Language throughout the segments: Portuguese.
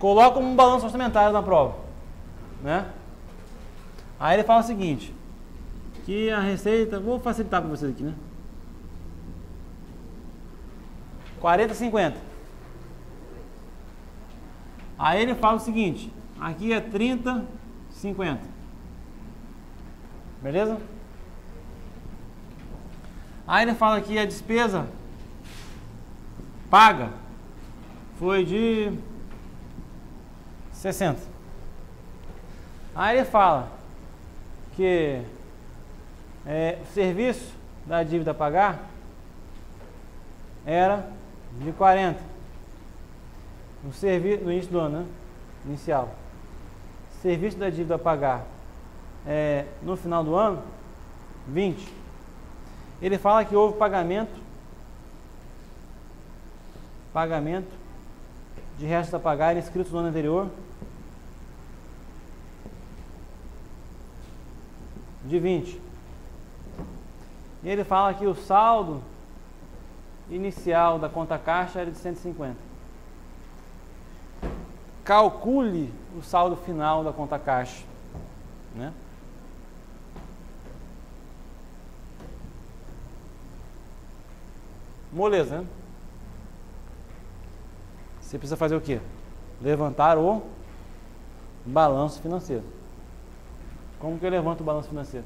coloca um balanço orçamentário na prova, né? Aí ele fala o seguinte, que a receita, vou facilitar para vocês aqui, né? 40, 50. Aí ele fala o seguinte, aqui é 30, 50. Beleza? Aí ele fala que a despesa paga foi de 60. Aí ele fala que o serviço da dívida a pagar era de 40 no início do ano, né? Inicial. Serviço da dívida a pagar no final do ano 20. Ele fala que houve pagamento de restos a pagar inscritos no ano anterior de 20. E ele fala que o saldo inicial da conta caixa era de 150. Calcule o saldo final da conta caixa, né? Moleza, né? Você precisa fazer o quê? Levantar o balanço financeiro. Como que eu levanto o balanço financeiro?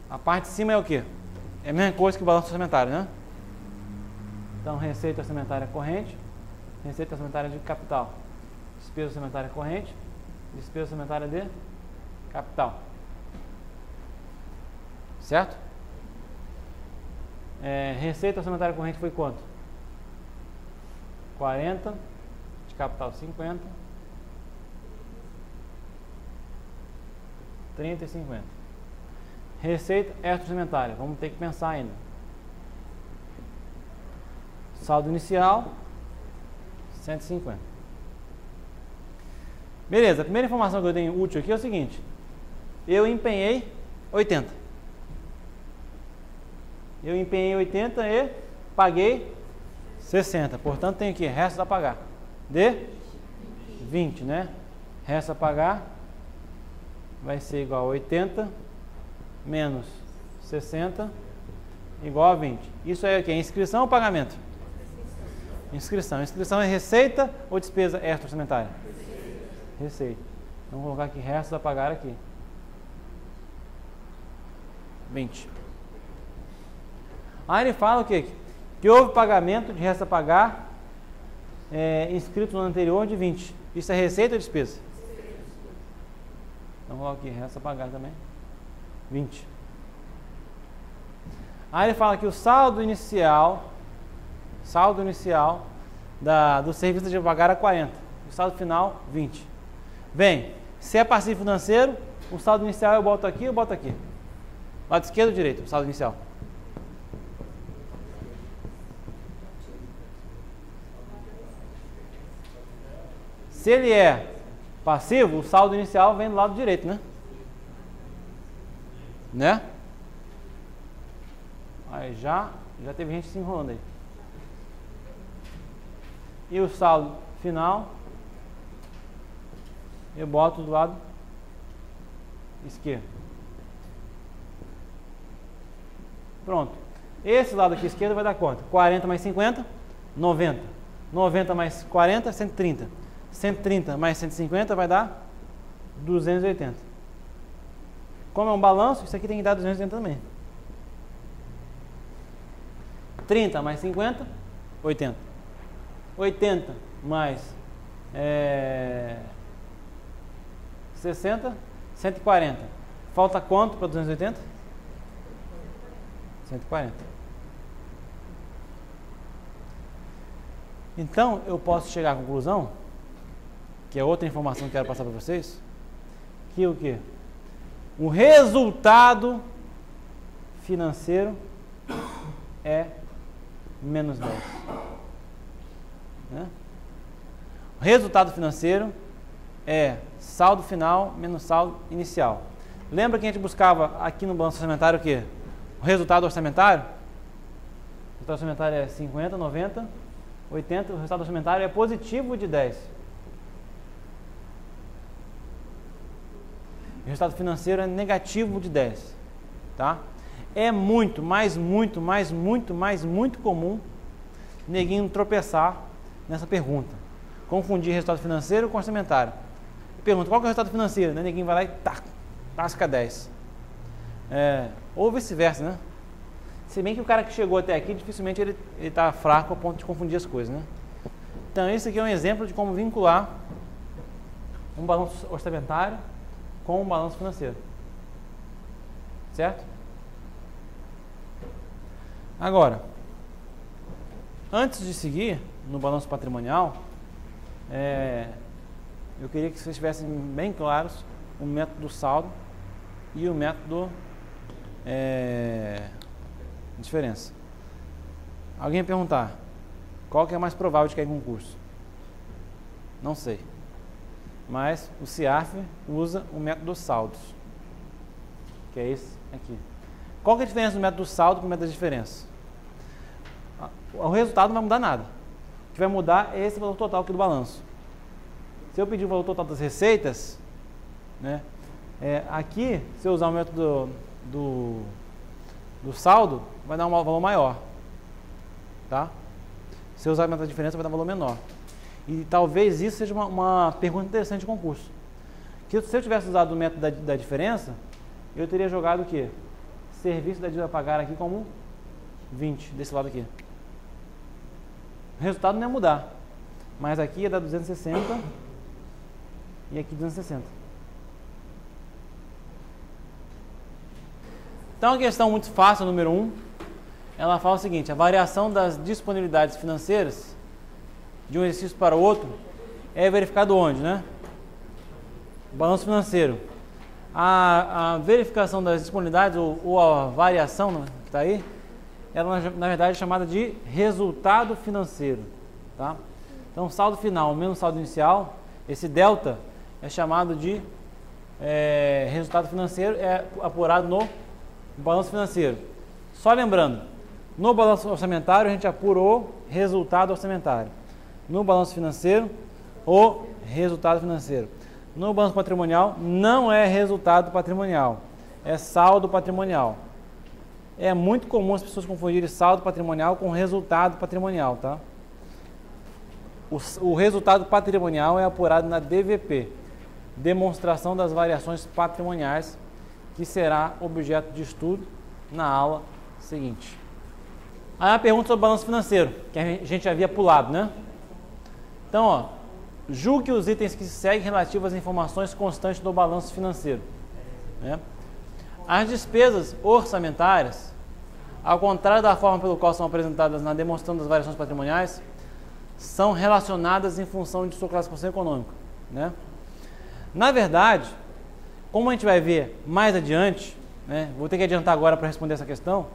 A parte de cima é o quê? É a mesma coisa que o balanço orçamentário, né? Então, receita orçamentária corrente, receita orçamentária de capital, despesa orçamentária corrente, despesa orçamentária de capital. Certo? Receita orçamentária corrente foi quanto? 40, de capital 50, 30 e 50. Receita extra-orçamentária, vamos ter que pensar ainda. Saldo inicial, 150. Beleza, a primeira informação que eu tenho útil aqui é o seguinte. Eu empenhei 80. Eu empenhei 80 e paguei 60. Portanto, tem aqui resto a pagar de 20, né? Resto a pagar vai ser igual a 80 menos 60 igual a 20. Isso é o que? Inscrição ou pagamento? Inscrição. Inscrição é receita ou despesa extra-orçamentária? Receita. Vamos colocar aqui restos a pagar aqui. 20. Aí ele fala o quê? Que houve pagamento de resto a pagar inscrito no ano anterior de 20. Isso é receita ou despesa? Então coloca aqui resto a pagar também. 20. Aí ele fala que o saldo inicial do serviço de pagar é 40. O saldo final, 20. Bem, se é passivo financeiro, o saldo inicial eu boto aqui ou boto aqui? Lado esquerdo ou direito, o saldo inicial? Se ele é passivo, o saldo inicial vem do lado direito, né? Aí já teve gente se enrolando aí. E o saldo final eu boto do lado esquerdo. Pronto. Esse lado aqui esquerdo vai dar quanto? 40 mais 50, 90. 90 mais 40, 130. 130 mais 150 vai dar 280. Como é um balanço, isso aqui tem que dar 280 também. 30 mais 50, 80. 80 mais 60, 140. Falta quanto para 280? 140. Então, eu posso chegar à conclusão, que é outra informação que eu quero passar para vocês, que o quê? O resultado financeiro é menos 10. Né? O resultado financeiro é saldo final menos saldo inicial. Lembra que a gente buscava aqui no balanço orçamentário o quê? O resultado orçamentário? resultado orçamentário é 50, 90, 80, o resultado orçamentário é positivo de 10. O resultado financeiro é negativo de 10, tá? É muito comum neguinho tropeçar nessa pergunta. Confundir resultado financeiro com orçamentário. Pergunta, qual que é o resultado financeiro? Neguinho vai lá e tasca 10. Ou vice-versa, né? Se bem que o cara que chegou até aqui, dificilmente ele está fraco ao ponto de confundir as coisas, né? Então, esse aqui é um exemplo de como vincular um balanço orçamentário com um balanço financeiro. Certo? Agora, antes de seguir no balanço patrimonial, eu queria que vocês tivessem bem claros o método do saldo e o método diferença. Alguém vai perguntar, qual que é mais provável de cair em concurso? Não sei. Mas o CIAF usa o método dos saldos, que é esse aqui. Qual que é a diferença do método do saldo com o método da diferença? O resultado não vai mudar nada. O que vai mudar é esse valor total aqui do balanço. Se eu pedir o valor total das receitas, né, aqui, se eu usar o método do saldo, vai dar um valor maior. Tá? Se eu usar o método da diferença, vai dar um valor menor. E talvez isso seja uma pergunta interessante de concurso. Que se eu tivesse usado o método da diferença, eu teria jogado o quê? Serviço da dívida a pagar aqui como 20, desse lado aqui. O resultado não ia mudar. Mas aqui ia dar 260 e aqui 260. Então, a questão muito fácil, número 1, ela fala o seguinte: a variação das disponibilidades financeiras de um exercício para o outro é verificado onde, né? Balanço financeiro. A verificação das disponibilidades ou a variação que está aí, ela na verdade é chamada de resultado financeiro, tá? Então, saldo final menos saldo inicial, esse delta é chamado de resultado financeiro, é apurado no balanço financeiro. Só lembrando, no balanço orçamentário a gente apura o resultado orçamentário. No balanço financeiro, o resultado financeiro. No balanço patrimonial, não é resultado patrimonial, é saldo patrimonial. É muito comum as pessoas confundirem saldo patrimonial com resultado patrimonial, tá? O resultado patrimonial é apurado na DVP, demonstração das variações patrimoniais, que será objeto de estudo na aula seguinte. Aí a pergunta sobre o balanço financeiro, que a gente havia pulado, né? Então, ó, julgue os itens que se seguem relativos às informações constantes do balanço financeiro, né? As despesas orçamentárias, ao contrário da forma pelo qual são apresentadas na demonstração das variações patrimoniais, são relacionadas em função de sua classificação econômica, né? Na verdade, como a gente vai ver mais adiante, né, vou ter que adiantar agora para responder essa questão,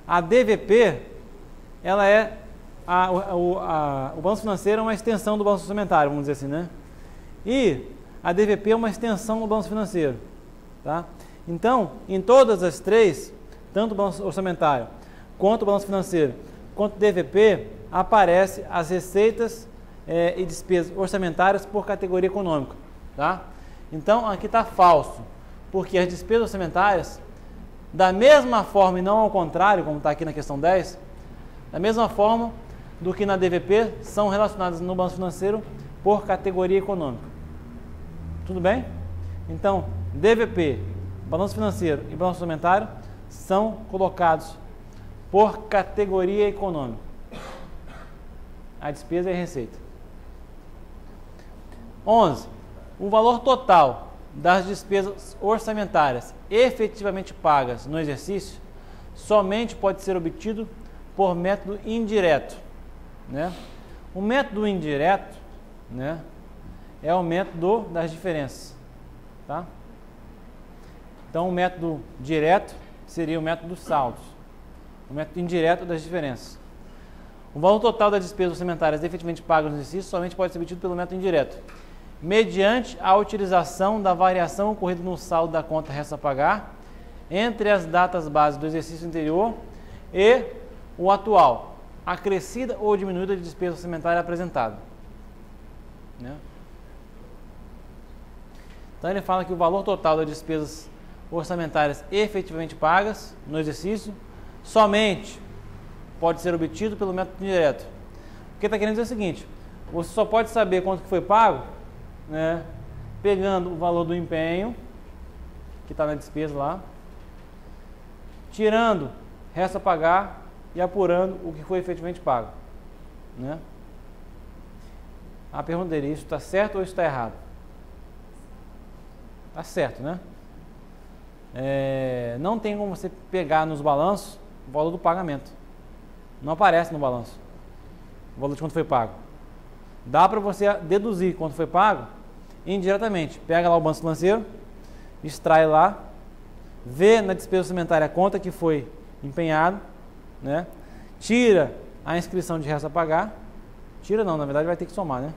a DVP, ela é o balanço financeiro é uma extensão do balanço orçamentário, vamos dizer assim, né? E a DVP é uma extensão do balanço financeiro, tá? Então, em todas as três, tanto o balanço orçamentário, quanto o balanço financeiro, quanto o DVP, aparece as receitas e despesas orçamentárias por categoria econômica, tá? Então, aqui está falso, porque as despesas orçamentárias, da mesma forma e não ao contrário, como está aqui na questão 10, da mesma forma do que na DVP, são relacionadas no balanço financeiro por categoria econômica. Tudo bem? Então, DVP, balanço financeiro e balanço orçamentário são colocados por categoria econômica. A despesa e a receita. 11. O valor total das despesas orçamentárias efetivamente pagas no exercício somente pode ser obtido por método indireto, né? O método indireto, né, é o método das diferenças, tá? Então, o método direto seria o método dos saldos, o método indireto das diferenças. O valor total das despesas orçamentárias efetivamente pagas no exercício somente pode ser obtido pelo método indireto, mediante a utilização da variação ocorrida no saldo da conta resta a pagar entre as datas base do exercício anterior e o atual. acrescida ou diminuída de despesa orçamentária apresentada. Né? Então ele fala que o valor total das despesas orçamentárias efetivamente pagas no exercício somente pode ser obtido pelo método indireto. Porque está querendo dizer o seguinte, você só pode saber quanto que foi pago, né, pegando o valor do empenho, que está na despesa lá, tirando, resta a pagar e apurando o que foi efetivamente pago. Né? A pergunta dele, isso está certo ou isso está errado? Está certo, né? Não tem como você pegar nos balanços o valor do pagamento. Não aparece no balanço o valor de quanto foi pago. Dá para você deduzir quanto foi pago indiretamente. Pega lá o balanço financeiro, extrai lá, vê na despesa orçamentária a conta que foi empenhado, né? Tira a inscrição de resta a pagar. Tira não, na verdade vai ter que somar, né?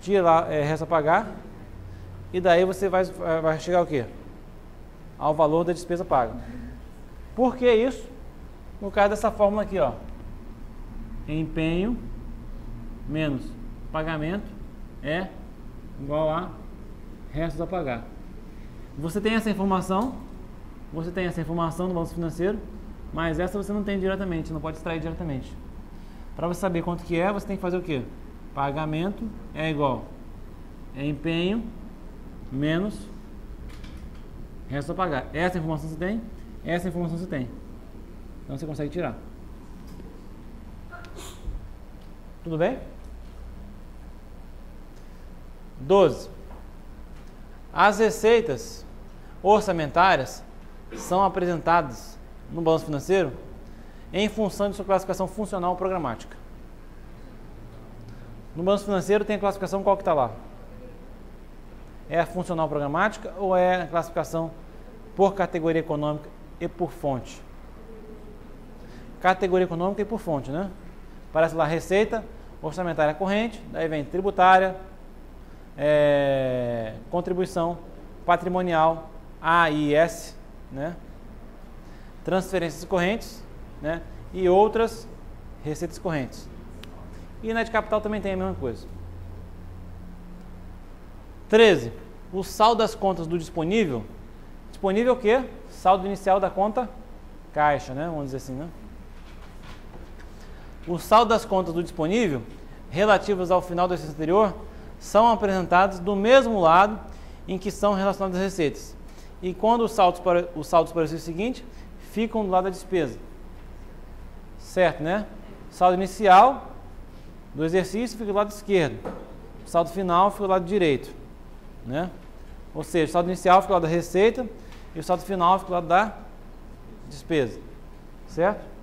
Tira lá resta a pagar e daí você vai chegar ao quê? Ao valor da despesa paga. Por que isso? No caso dessa fórmula aqui, ó. Empenho menos pagamento é igual a restos a pagar. Você tem essa informação no balanço financeiro, mas essa você não tem diretamente, não pode extrair diretamente. Para você saber quanto que é, você tem que fazer o quê? Pagamento é igual a empenho menos resto a pagar. Essa informação você tem, essa informação você tem. Então você consegue tirar. Tudo bem? 12. As receitas orçamentárias são apresentadas no balanço financeiro em função de sua classificação funcional ou programática. No balanço financeiro tem a classificação qual que está lá? É a funcional programática ou é a classificação por categoria econômica e por fonte? Categoria econômica e por fonte, né? Aparece lá receita orçamentária corrente, daí vem tributária, contribuição patrimonial, AIS, né? Transferências correntes, né? E outras receitas correntes. E na de capital também tem a mesma coisa. 13. O saldo das contas do disponível. Disponível o quê? Saldo inicial da conta caixa, né? Vamos dizer assim, né? O saldo das contas do disponível, relativas ao final do exercício anterior, são apresentados do mesmo lado em que são relacionadas as receitas. E quando os saldos para o exercício seguinte, ficam do lado da despesa. Certo, né? Saldo inicial do exercício fica do lado esquerdo. O saldo final fica do lado direito. Né? Ou seja, o saldo inicial fica do lado da receita e o saldo final fica do lado da despesa. Certo?